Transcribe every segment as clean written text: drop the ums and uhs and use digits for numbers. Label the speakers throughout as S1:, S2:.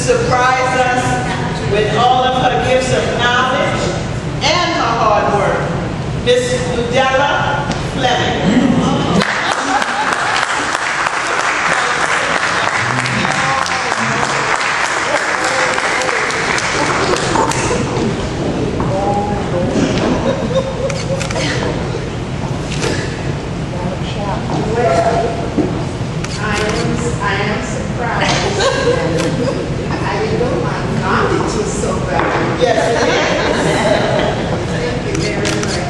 S1: surprise us with all of her gifts of knowledge and her hard work. Miss Ludella Fleming.
S2: I am surprised. I didn't know my knowledge was so bad.
S1: Yes, it is.
S2: Thank you very much.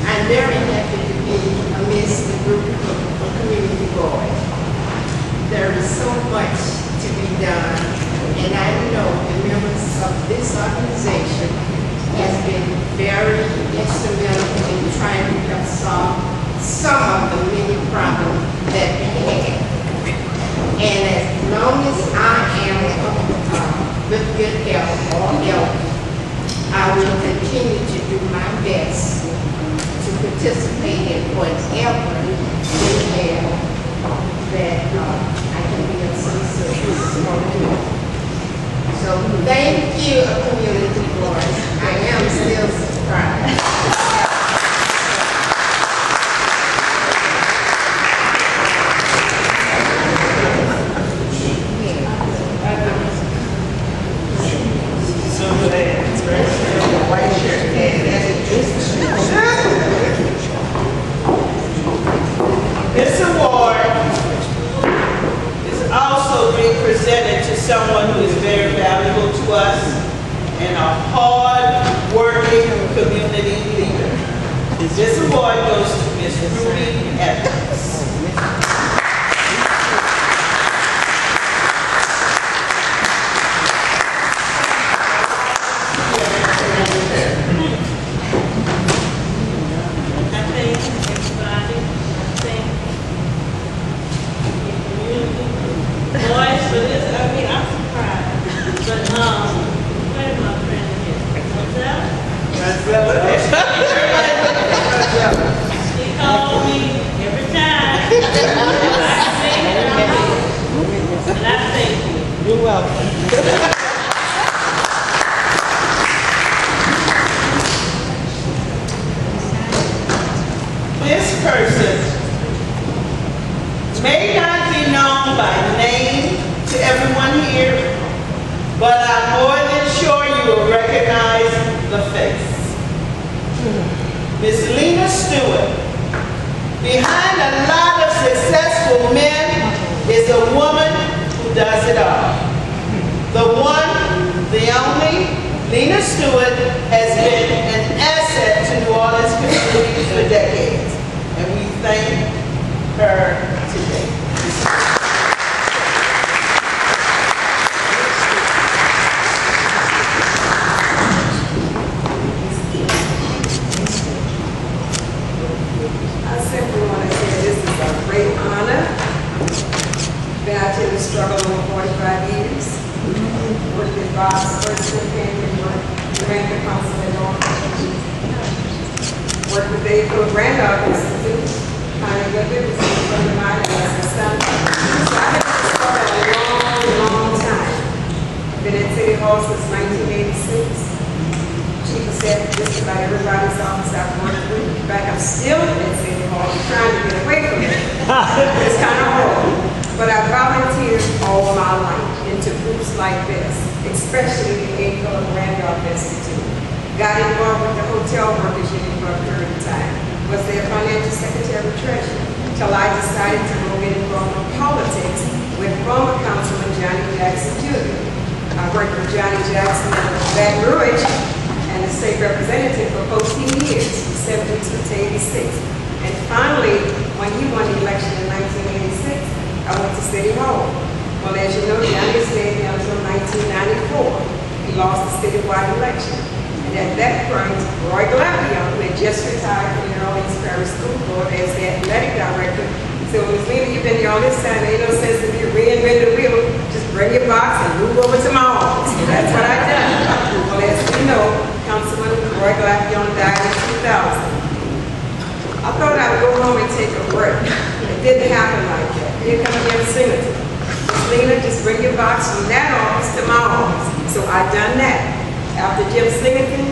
S2: I'm very happy to be amidst the group of community boys. There is so much to be done, and I know the members of this organization has been very instrumental in trying to help solve some of the many problems that we have. And as long as I am with good health or health, I will continue to do my best to participate in whatever they have that I can be of some service for them. So thank you, community boys. I am still surprised.
S1: This award is also being presented to someone who is very valuable to us and a hard-working community leader. This award goes to Ms. Ruby Evans.
S3: He called me every time. And I thank you.
S1: You're welcome. This person may not be known by name to everyone here, but I'm more than sure you will recognize the face. Miss Lena Stewart. Behind a lot of successful men is a woman who does it all. The one, the only, Lena Stewart has been an asset to New Orleans community for decades, and we thank her today.
S4: Been out here to struggle over 45 years. Worked with Bob's first weekend and ran the council in North. Worked with Dave for Randolph Institute, kind of good business from the mind as a son. So I've been at the struggle a long, long time. Been at City Hall since 1986. Chief of Staff just about everybody's office I've worked with. In fact, I'm still at City Hall trying to get away from it. It's kind of hard. But I volunteered all my life into groups like this, especially the ACO and Randolph Institute. Got involved with the Hotel Workers Union for a period of time. Was their financial secretary treasurer till I decided to go get involved in politics with former Councilman Johnny Jackson Jr. I worked with Johnny Jackson in Baton Rouge and the state representative for 14 years, from 72 to 86. And finally, when he won the election in 1986, I went to City Hall. Well, as you know, Johnny stayed there until 1994. He lost the citywide election. And at that point, Roy Glavion, who had just retired from the New Orleans Parish School Board as the athletic director, said, well, Ms. Lena, you've been here all this time, ain't no sense to be reinventing the wheel. Just bring your box and move over to my office. So that's what I done. Well, as we know, Councilman Roy Glavion died in 2000. I thought I would go home and take a break. It didn't happen like that. Here comes the senator. Lena, just bring your box from that office to my office. So I done that. After Jim Singleton,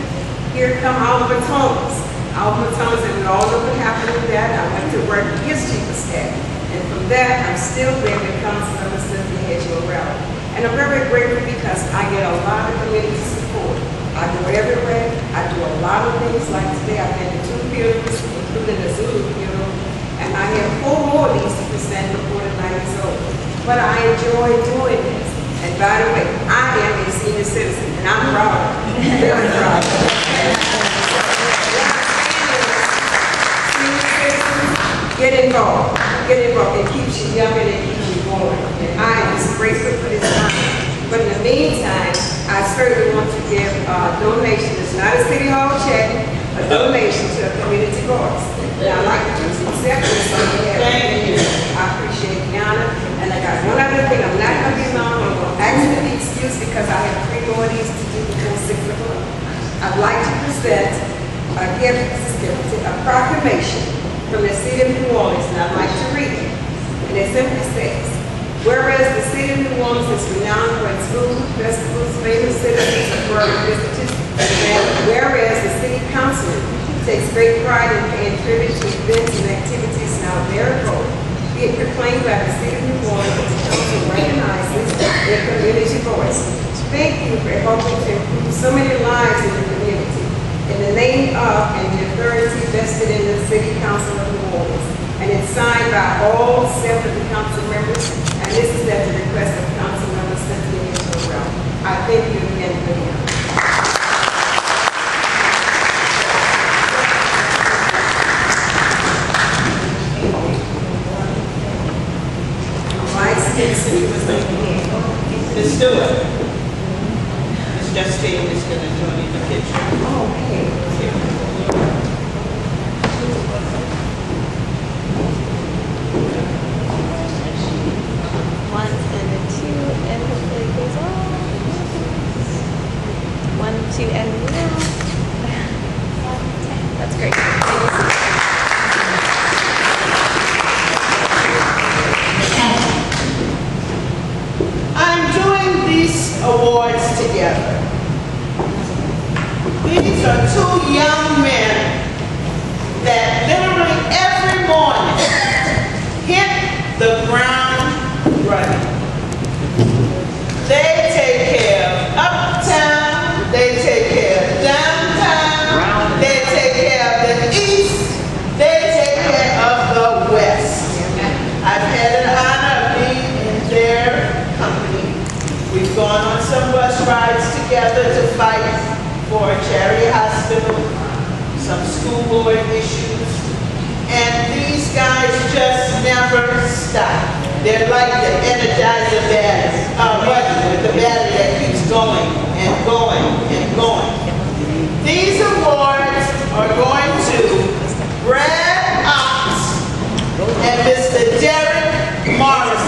S4: here come Oliver Thomas. Oliver Thomas, and we all know what happened with that. I went to work with his chief of staff. And from that, I'm still there with Councilmember Cynthia Hedgerow. And I'm very grateful because I get a lot of community support. I go everywhere. I do a lot of things. Like today, I've been to 2 funerals, including the Zulu funeral. And I have 4 more of these to present before the night is over. But I enjoy doing this. And by the way, I am a senior citizen, and I'm proud of it. Very proud of it. Senior citizens, get involved. Get involved. It keeps you young and it keeps you going. And I am just grateful for this time. But in the meantime, I certainly want to give a donation. It's not a city hall check, a donation to a community cause. Now, I'd like to accept this on behalf of you. I appreciate the honor. And I got one other thing. I'm not going to be long. I'm going to ask you to be excused because I have 3 more of these to do before 6 o'clock. I'd like to present a gift, a proclamation from the city of New Orleans, and I'd like to read it. And it simply says, whereas the city of New Orleans is renowned for its food, festivals, famous citizens, and foreign visitors, and whereas the city council takes great pride in paying tribute to events and activities now therefore be it proclaimed by the city of New Orleans that the council recognizes their community voice. Thank you for helping to improve so many lives in the community. In the name of and the authority vested in the City Council of New Orleans. And it's signed by all 7 of the council members, and this is at the request of Council Member Cynthia Hedgerow. I thank you again for the honor.
S1: Ms. Stewart. Ms. Justine is going to join in the kitchen.
S4: Okay.
S5: One and a 2, and hopefully it goes on. 1, 2, and now. That's great.
S1: I'm doing these awards together. These are 2 young men that literally every morning hit the ground running. They take care of uptown, they take care of downtown, they take care of the east, they take care of the west. I've had an honor of being in their company. We've gone on some bus rides together to fight for a charity hospital, some school board issues, and these guys just never stop. They're like the Energizer button with the battery that keeps going and going and going. These awards are going to Brad Ox and Mr. Derrick Morrison.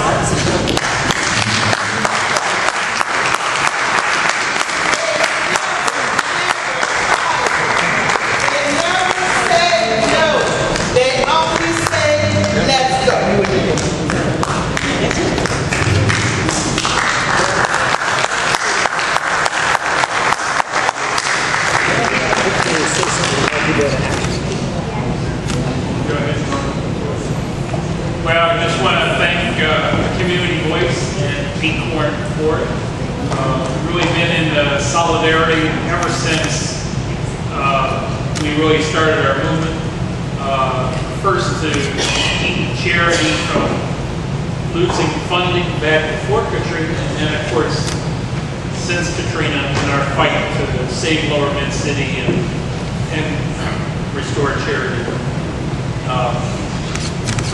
S6: Well, I just want to thank Community Voice and Acorn for it. Really been in solidarity ever since we really started our movement. First to keep charity from losing funding back before Katrina, and then of course since Katrina in our fight to save Lower Mid-City and restore charity.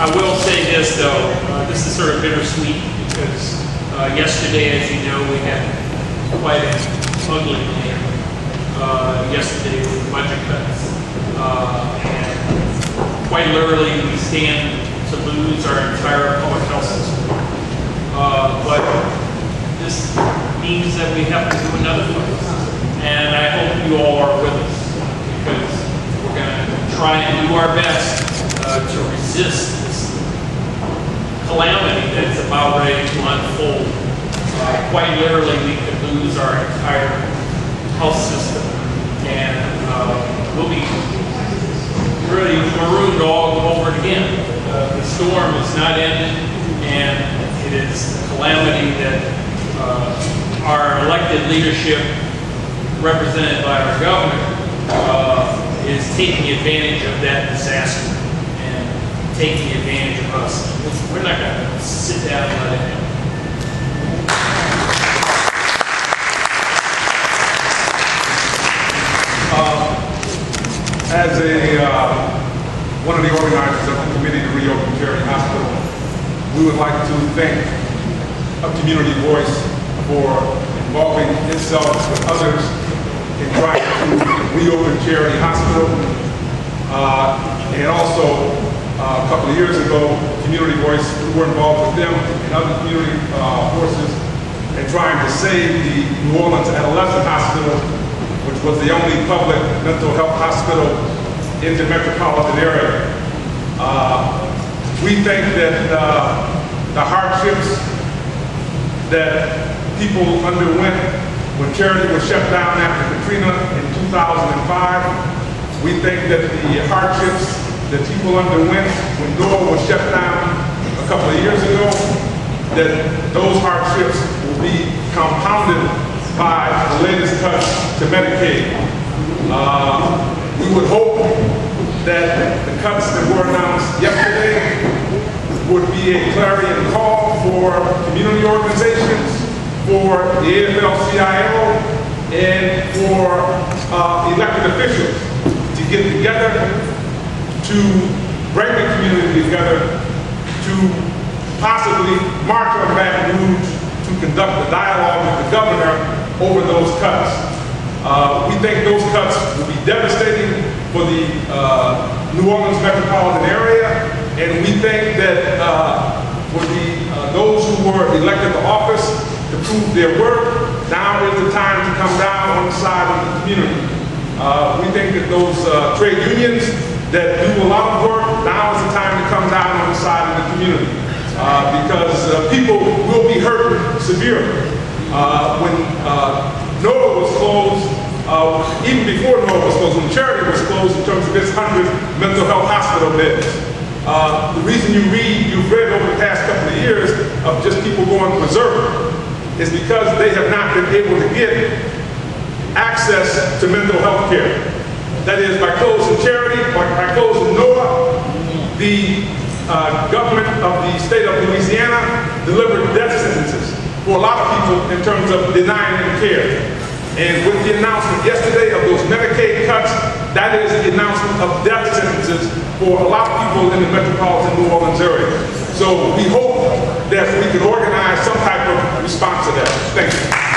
S6: I will say this though, this is sort of bittersweet because yesterday, as you know, we had quite an ugly day yesterday with budget cuts. And quite literally, we stand to lose our entire public health system. But this means that we have to do another fight. And I hope you all are with us because we're going to try and do our best to resist this calamity that's about ready to unfold quite literally, we could lose our entire health system, and we'll be really marooned all over again. The storm is not ended, and it is a calamity that our elected leadership, represented by our governor, is taking advantage of that disaster and taking advantage of us. We're not going to sit down and let it happen.
S7: As one of the organizers of the Committee to Reopen Charity Hospital, we would like to thank a Community Voice for involving itself with others in trying to reopen Charity Hospital. And also, a couple of years ago, Community Voice, we were involved with them and other community forces in trying to save the New Orleans Adolescent Hospital, which was the only public mental health hospital in the metropolitan area. We think that the hardships that people underwent when Charity was shut down after Katrina in 2005, we think that the hardships that people underwent when NOAA was shut down a couple of years ago, that those hardships will be compounded by the latest cuts to Medicaid. We would hope that the cuts that were announced yesterday would be a clarion call for community organizations, for the AFL-CIO, and for elected officials to get together, to bring the community together, to possibly march on Baton Rouge to conduct a dialogue with the governor over those cuts. We think those cuts will be devastating for the New Orleans metropolitan area, and we think that for those who were elected to office to prove their worth, now is the time to come down on the side of the community. We think that those trade unions that do a lot of work, now is the time to come down on the side of the community. Because people will be hurt severely. When NOAA was closed, even before NOAA was closed, when Charity was closed in terms of its 100 mental health hospital beds, the reason you've read over the past couple of years of just people going berserk is because they have not been able to get access to mental health care. That is, by closing Charity, by closing NOAA, the government of the state of Louisiana delivered death sentences for a lot of people in terms of denying them care. And with the announcement yesterday of those Medicaid cuts, that is the announcement of death sentences for a lot of people in the metropolitan New Orleans area. So we hope that we can organize some type of response to that. Thank you.